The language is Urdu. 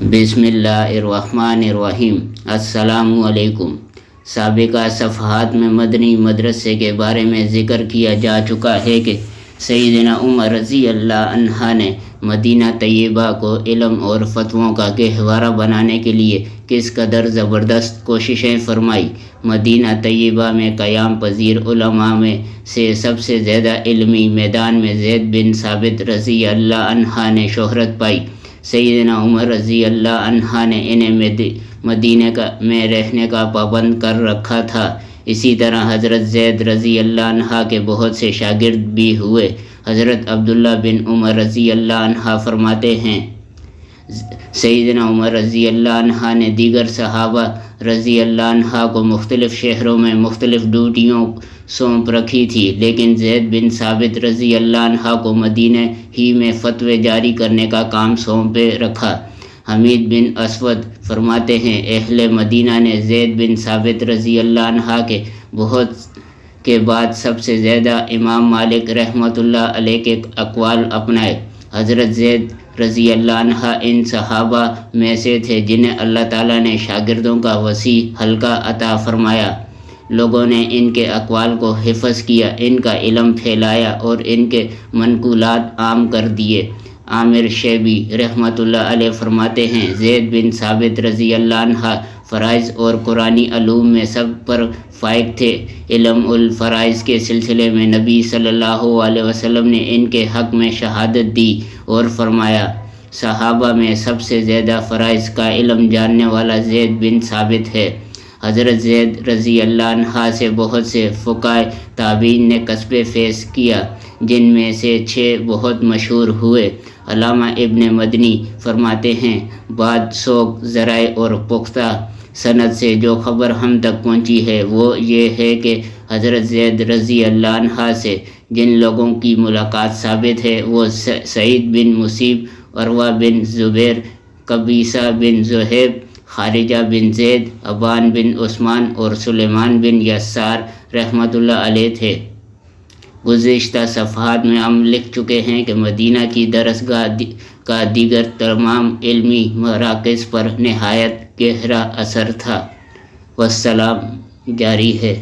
بسم اللہ الرحمن الرحیم۔ السلام علیکم۔ سابقہ صفحات میں مدنی مدرسے کے بارے میں ذکر کیا جا چکا ہے کہ سیدنا عمر رضی اللہ عنہ نے مدینہ طیبہ کو علم اور فتووں کا گہوارہ بنانے کے لیے کس قدر زبردست کوششیں فرمائی۔ مدینہ طیبہ میں قیام پذیر علماء میں سے سب سے زیادہ علمی میدان میں زید بن ثابت رضی اللہ عنہ نے شہرت پائی۔ سیدنا عمر رضی اللہ عنہ نے انہیں مدینہ میں رہنے کا پابند کر رکھا تھا۔ اسی طرح حضرت زید رضی اللہ عنہ کے بہت سے شاگرد بھی ہوئے۔ حضرت عبداللہ بن عمر رضی اللہ عنہ فرماتے ہیں، سیدنا عمر رضی اللہ عنہ نے دیگر صحابہ رضی اللہ عنہ کو مختلف شہروں میں مختلف ڈیوٹیوں سونپ رکھی تھی، لیکن زید بن ثابت رضی اللہ عنہ کو مدینہ ہی میں فتوے جاری کرنے کا کام سونپے رکھا۔ حمید بن اسود فرماتے ہیں، اہل مدینہ نے زید بن ثابت رضی اللہ عنہ کے بہت کے بعد سب سے زیادہ امام مالک رحمۃ اللہ علیہ کے اقوال اپنائے۔ حضرت زید رضی اللہ عنہ ان صحابہ میں سے تھے جنہیں اللہ تعالیٰ نے شاگردوں کا وسیع حلقہ عطا فرمایا۔ لوگوں نے ان کے اقوال کو حفظ کیا، ان کا علم پھیلایا اور ان کے منقولات عام کر دیے۔ عامر شیبی رحمۃ اللہ علیہ فرماتے ہیں، زید بن ثابت رضی اللہ عنہ فرائض اور قرآنی علوم میں سب پر فائق تھے۔ علم الفرائض کے سلسلے میں نبی صلی اللہ علیہ وسلم نے ان کے حق میں شہادت دی اور فرمایا، صحابہ میں سب سے زیادہ فرائض کا علم جاننے والا زید بن ثابت ہے۔ حضرت زید رضی اللہ عنہ سے بہت سے فقہائے تابعین نے کسب فیض کیا، جن میں سے 6 بہت مشہور ہوئے۔ علامہ ابن مدنی فرماتے ہیں، بعد سوگ ذرائع اور پختہ سند سے جو خبر ہم تک پہنچی ہے وہ یہ ہے کہ حضرت زید رضی اللہ عنہ سے جن لوگوں کی ملاقات ثابت ہے وہ سعید بن مسیب، عروہ بن زبیر، قبیصہ بن زہیب، خارجہ بن زید، ابان بن عثمان اور سلیمان بن یسار رحمۃ اللہ علیہ تھے۔ گزشتہ صفحات میں ہم لکھ چکے ہیں کہ مدینہ کی درسگاہ کا دیگر تمام علمی مراکز پر نہایت گہرا اثر تھا۔ والسلام جاری ہے۔